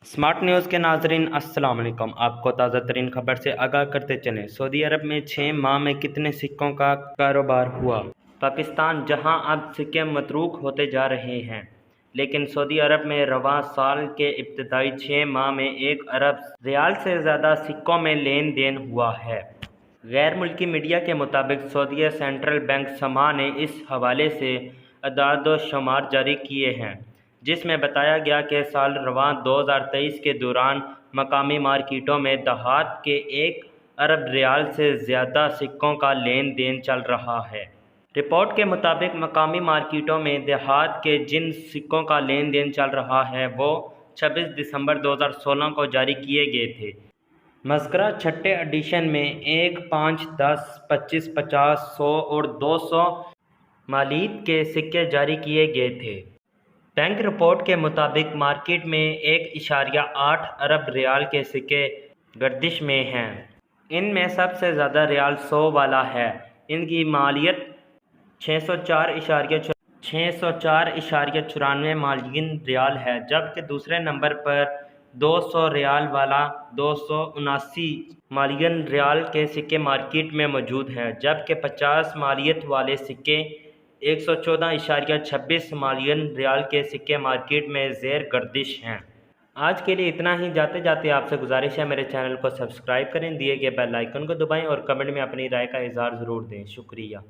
Smart news के नाजरीन अस्सलाम वालेकुम। आपको ताज़ा तरीन खबर से आगाह करते चलें। सऊदी अरब में 6 माह में कितने सिक्कों का कारोबार हुआ। पाकिस्तान जहां अब सिक्के मतरूक होते जा रहे हैं, लेकिन सऊदी अरब में रवां साल के इब्तदाई 6 माह में 1 अरब रियाल से ज़्यादा सिक्कों में लेन देन हुआ है। गैर मुल्की मीडिया के मुताबिक सऊदी सेंट्रल बैंक समा ने इस हवाले से अदाद-व-शुमार जारी किए हैं, जिसमें बताया गया कि साल रवां 2023 के दौरान मकामी मार्केटों में दहात के 1 अरब रियाल से ज़्यादा सिक्कों का लेन देन चल रहा है। रिपोर्ट के मुताबिक मकामी मार्केटों में देहात के जिन सिक्कों का लेन देन चल रहा है वो 26 दिसंबर 2016 को जारी किए गए थे। मज़कूरा छठे एडिशन में 1, 5, 10, 25, 50, 100 और 200 मालियत के सिक्के जारी किए गए थे। बैंक रिपोर्ट के मुताबिक मार्केट में 1.8 अरब रियाल के सिक्के गर्दिश में हैं। इनमें सबसे ज़्यादा रियाल 100 वाला है। इनकी मालियत 604.94 मिलियन रियाल है, जबकि दूसरे नंबर पर 200 रियाल वाला 279 मिलियन रियाल के सिक्के मार्केट में मौजूद हैं, जबकि 50 मालियत वाले सिक्के 114.26 मिलियन रियाल के सिक्के मार्केट में ज़ेर गर्दिश हैं। आज के लिए इतना ही। जाते जाते आपसे गुजारिश है, मेरे चैनल को सब्सक्राइब करें, दिए गए बेल आइकन को दबाएं और कमेंट में अपनी राय का इज़हार ज़रूर दें। शुक्रिया।